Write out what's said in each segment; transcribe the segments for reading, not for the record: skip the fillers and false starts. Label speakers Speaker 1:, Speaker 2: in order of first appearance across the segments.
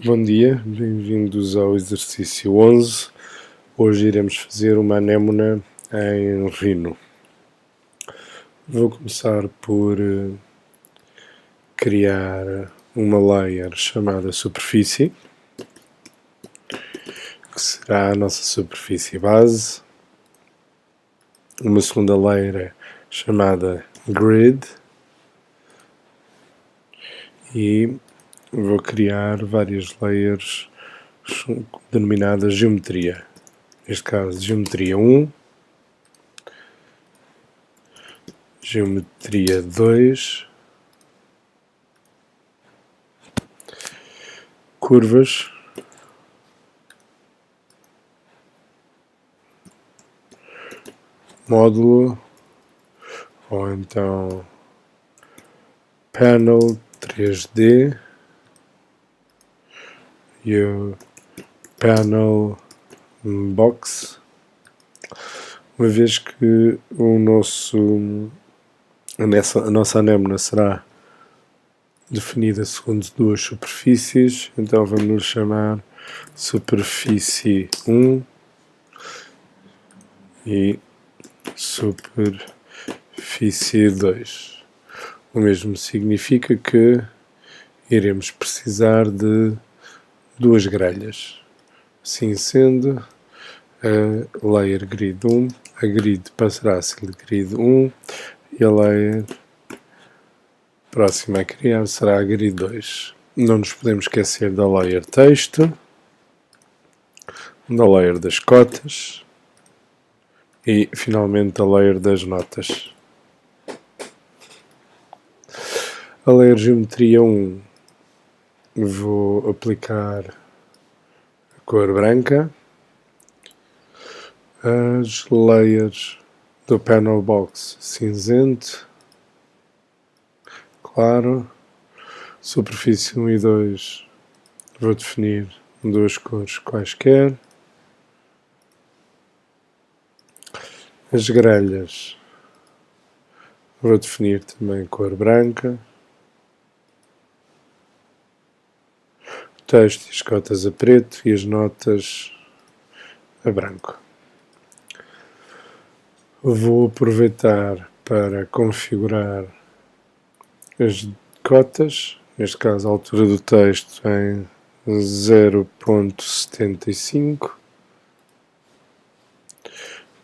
Speaker 1: Bom dia, bem-vindos ao exercício 11. Hoje iremos fazer uma anémona em Rhino. Vou começar por criar uma layer chamada superfície, que será a nossa superfície base. Uma segunda layer chamada grid e vou criar várias layers denominadas geometria. Neste caso, geometria 1, geometria 2, curvas, módulo, ou então panel 3D e o panel box, uma vez que a nossa anémona será definida segundo duas superfícies, então vamos chamar superfície 1 e superfície 2. O mesmo significa que iremos precisar de duas grelhas. Assim sendo, a layer grid 1, a grid passará a ser grid 1 e a layer próxima a criar será a grid 2. Não nos podemos esquecer da layer texto, da layer das cotas e finalmente da layer das notas. A layer geometria 1 vou aplicar a cor branca. As layers do panel box cinzento, claro. Superfície 1 e 2 vou definir duas cores quaisquer. As grelhas vou definir também cor branca. O texto e as cotas a preto e as notas a branco. Vou aproveitar para configurar as cotas, neste caso a altura do texto em 0.75.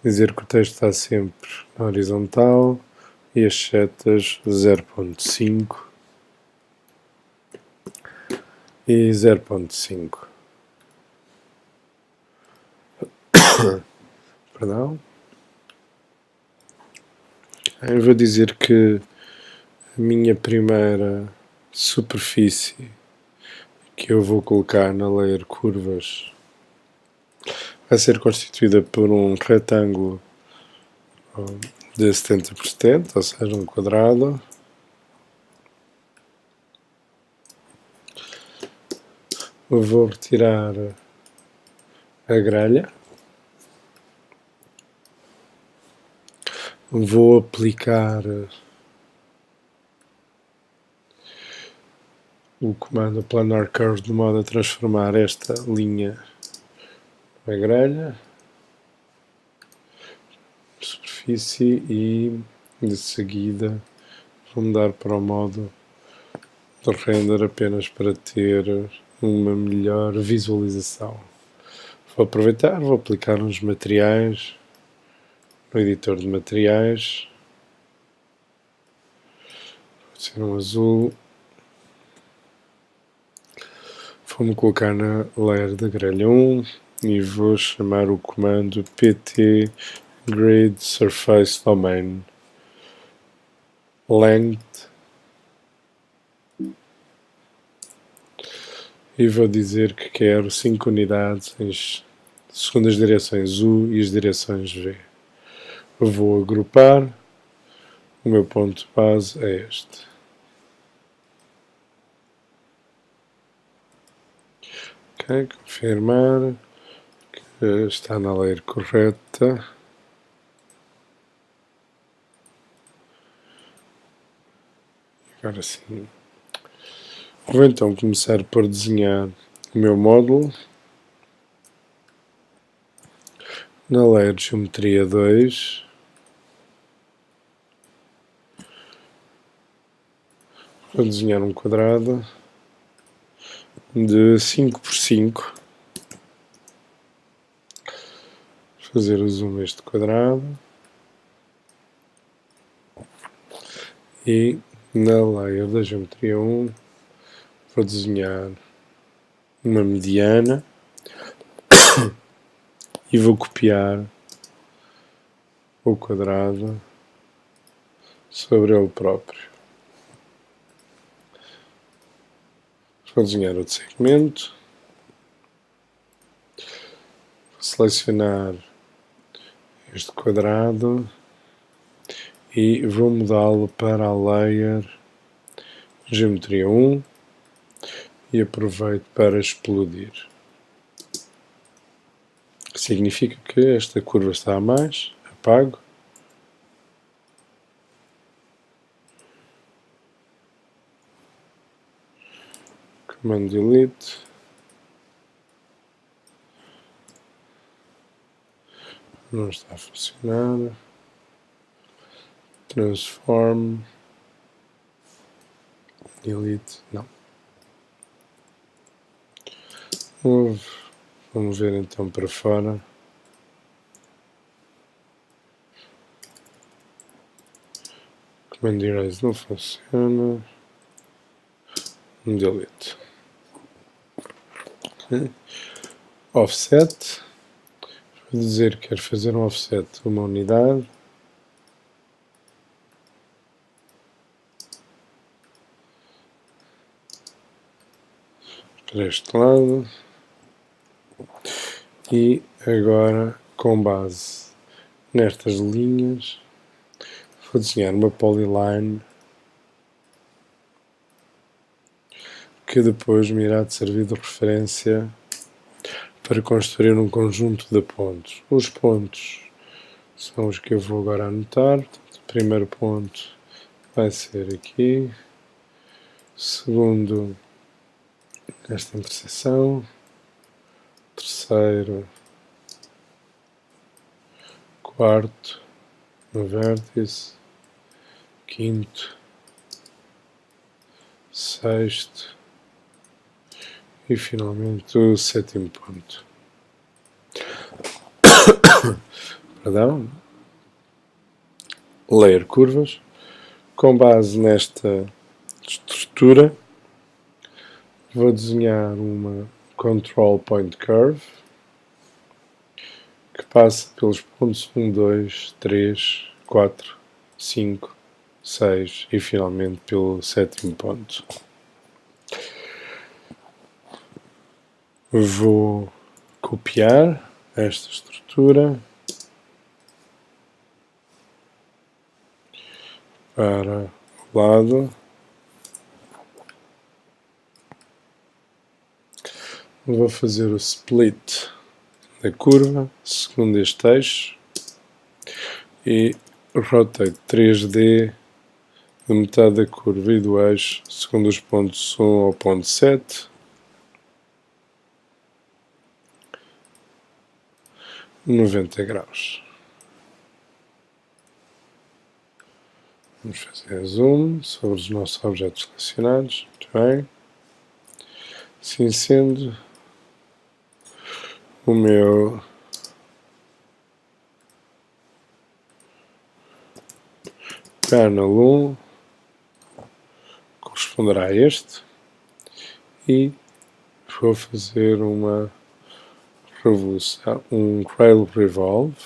Speaker 1: Dizer que o texto está sempre na horizontal e as setas 0.5 e 0.5. Perdão. Eu vou dizer que a minha primeira superfície que eu vou colocar na layer curvas vai ser constituída por um retângulo de 70%, ou seja, um quadrado. Eu vou retirar a grelha. Vou aplicar o comando planar curve de modo a transformar esta linha na grelha, superfície, e de seguida vou mudar para o modo de render apenas para ter uma melhor visualização. Vou aproveitar, vou aplicar uns materiais no editor de materiais. Pode ser um azul. Vou-me colocar na layer da grelha 1 e vou chamar o comando pt grid surface domain length e vou dizer que quero 5 unidades segundo as direções U e as direções V. Eu vou agrupar. O meu ponto base é este. Ok, confirmar que está na layer correta. Agora sim. Vou então começar por desenhar o meu módulo na layer de geometria 2. Vou desenhar um quadrado de 5 por 5. Fazer o zoom neste quadrado. E na layer da geometria 1 vou desenhar uma mediana e vou copiar o quadrado sobre ele próprio. Vou desenhar outro segmento. Vou selecionar este quadrado e vou mudá-lo para a layer geometria 1 e aproveito para explodir. Significa que esta curva está a mais, apago. Command Delete. Não está a funcionar. Transform. Delete. Não. Vamos ver então para fora. Command Erase não funciona. Delete. Okay. Offset. Vou dizer que quero fazer um offset de uma unidade. Para este lado. E agora, com base nestas linhas, vou desenhar uma polyline que depois me irá servir de referência para construir um conjunto de pontos. Os pontos são os que eu vou agora anotar. Portanto, o primeiro ponto vai ser aqui. O segundo, nesta interseção. Terceiro, quarto, no vértice. Quinto, sexto e finalmente o sétimo ponto. Perdão. Layer curvas. Com base nesta estrutura, vou desenhar uma Control Point Curve que passa pelos pontos 1, 2, 3, 4, 5, 6 e finalmente pelo sétimo ponto. Vou copiar esta estrutura para o lado. Vou fazer o split da curva segundo este eixo e rotate 3D de metade da curva e do eixo segundo os pontos 1 ao ponto 7. £90. Vamos fazer zoom sobre os nossos objetos selecionados. Muito bem. Assim sendo, o meu Panel 1 corresponderá a este e vou fazer uma revolução, um Cradle Revolve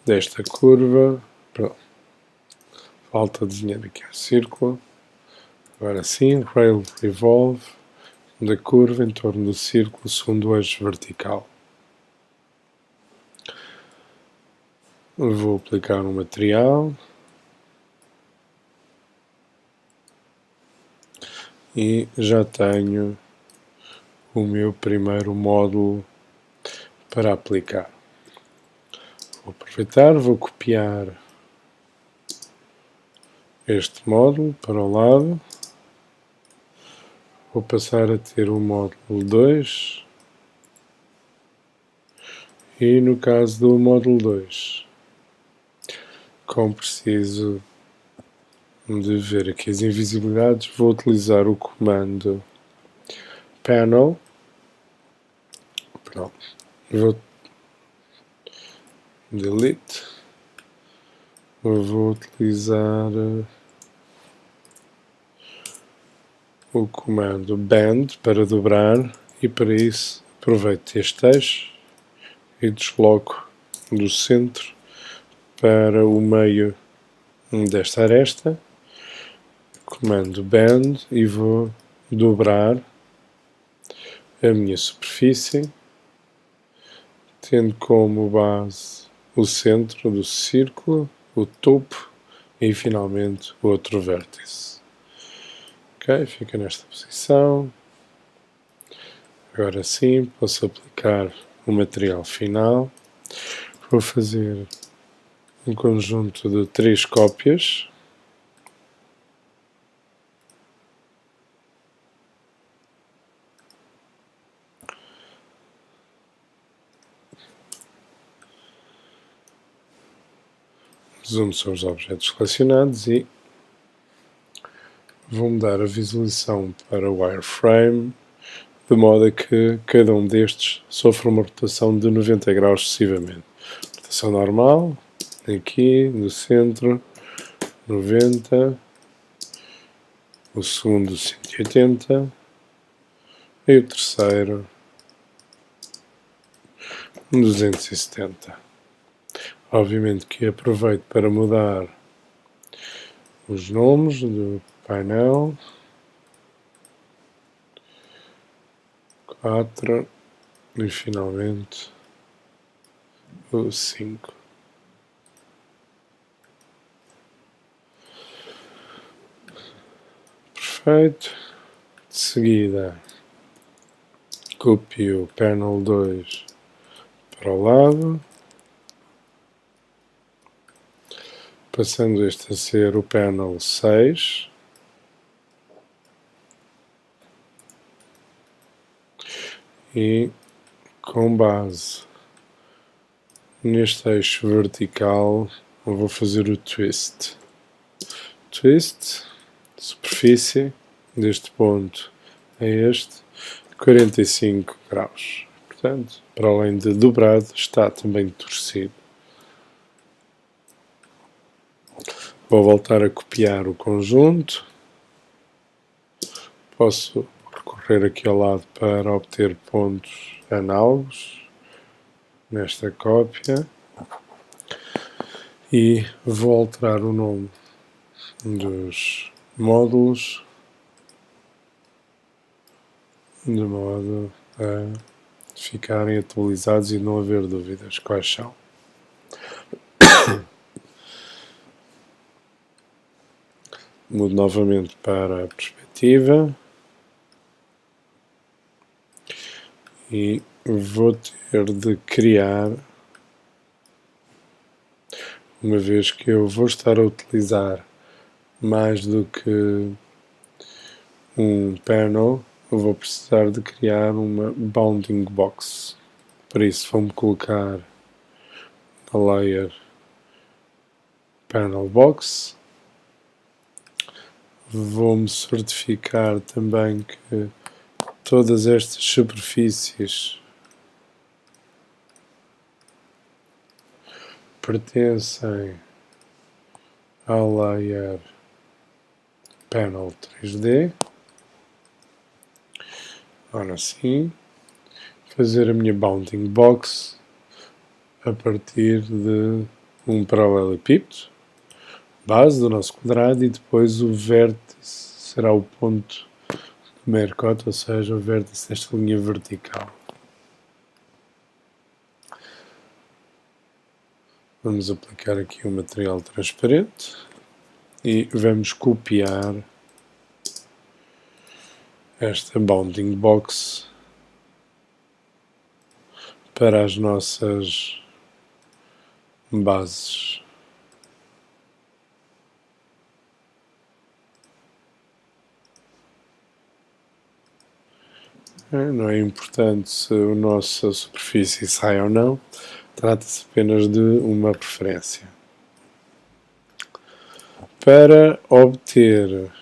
Speaker 1: desta curva. Pronto. Falta desenhar aqui um círculo. Agora sim, Cradle Revolve da curva em torno do círculo segundo o eixo vertical. Vou aplicar um material e já tenho o meu primeiro módulo para aplicar. Vou aproveitar, vou copiar este módulo para o lado vou passar a ter o módulo 2 e no caso do módulo 2, como preciso de ver aqui as invisibilidades, vou utilizar o comando panel, pronto, vou delete, vou utilizar o comando bend para dobrar e para isso aproveito este eixo e desloco do centro para o meio desta aresta, comando bend e vou dobrar a minha superfície, tendo como base o centro do círculo, o topo e finalmente o outro vértice. Ok, fica nesta posição. Agora sim, posso aplicar o material final. Vou fazer um conjunto de 3 cópias. Zoom sobre os objetos selecionados e vou mudar a visualização para o wireframe, de modo a que cada um destes sofra uma rotação de 90 graus sucessivamente. Rotação normal, aqui no centro, 90, o segundo 180 e o terceiro 270. Obviamente que aproveito para mudar os nomes do painel. 4 e finalmente o 5. Perfeito. De seguida copio o panel 2 para o lado, passando este a ser o panel 6. E com base neste eixo vertical eu vou fazer o twist. Twist, superfície, deste ponto a este, 45 graus. Portanto, para além de dobrado, está também torcido. Vou voltar a copiar o conjunto. Posso recorrer aqui ao lado para obter pontos análogos nesta cópia e vou alterar o nome dos módulos de modo a ficarem atualizados e não haver dúvidas quais são. Mudo novamente para a perspectiva e vou ter de criar, uma vez que eu vou estar a utilizar mais do que um panel, eu vou precisar de criar uma bounding box. Para isso vou-me colocar a layer panel box. Vou-me certificar também que todas estas superfícies pertencem ao layer panel 3D. Ora sim, fazer a minha bounding box a partir de um paralelepípedo, base do nosso quadrado, e depois o vértice será o ponto de Mercator, ou seja, o vértice desta linha vertical. Vamos aplicar aqui um material transparente e vamos copiar esta bounding box para as nossas bases. Não é importante se a nossa superfície sai ou não, trata-se apenas de uma preferência. Para obter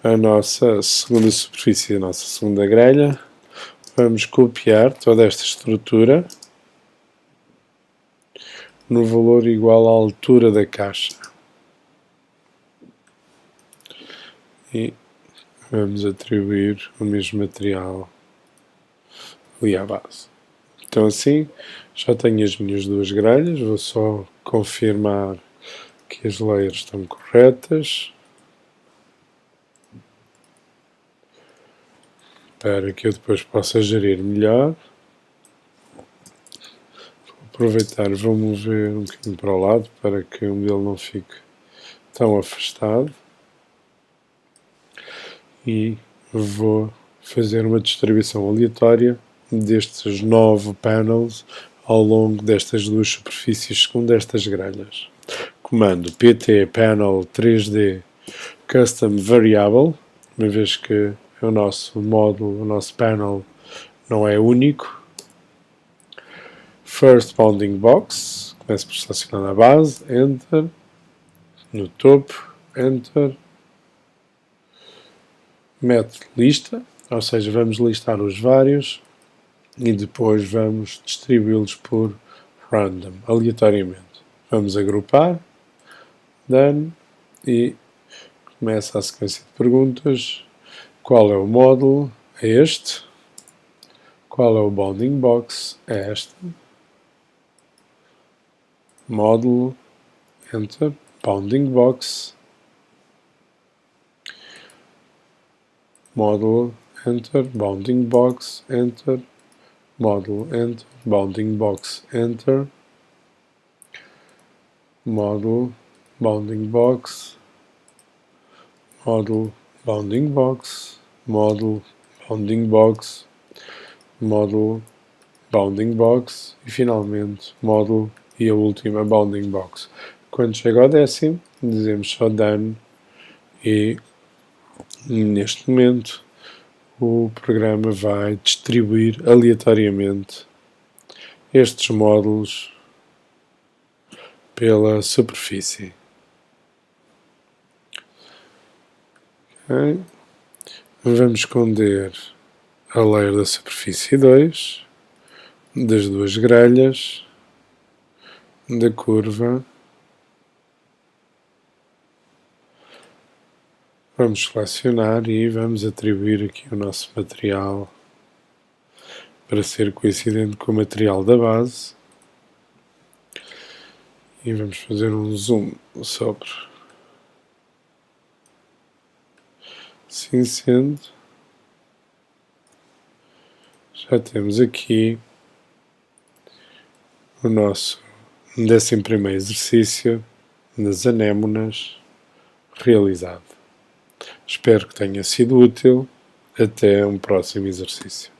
Speaker 1: a nossa segunda superfície, a nossa segunda grelha, vamos copiar toda esta estrutura no valor igual à altura da caixa. E vamos atribuir o mesmo material ali à base. Então assim, já tenho as minhas duas grelhas, vou só confirmar que as layers estão corretas para que eu depois possa gerir melhor. Vou aproveitar, vou mover um bocadinho para o lado para que o modelo não fique tão afastado e vou fazer uma distribuição aleatória destes 9 panels ao longo destas duas superfícies segundo estas grelhas. Comando pt panel 3d custom variable, uma vez que o nosso módulo, o nosso panel não é único. First bounding box, começo por selecionar a base, enter, no topo, enter, método lista, ou seja, vamos listar os vários e depois vamos distribuí-los por random, aleatoriamente. Vamos agrupar, done, e começa a sequência de perguntas. Qual é o módulo? É este. Qual é o bounding box? É este. Módulo, enter, bounding box, módulo, enter, bounding box, enter, módulo, enter, bounding box, enter, módulo, bounding box, módulo, bounding box, módulo, bounding box, módulo, bounding box e finalmente módulo e a última bounding box. Quando chega ao 10º, dizemos só done e neste momento o programa vai distribuir aleatoriamente estes módulos pela superfície. Okay. Vamos esconder a layer da superfície 2, das duas grelhas, da curva. Vamos selecionar e vamos atribuir aqui o nosso material para ser coincidente com o material da base. E vamos fazer um zoom sobre. Assim sendo, já temos aqui o nosso 11º exercício das anémonas realizado. Espero que tenha sido útil. Até um próximo exercício.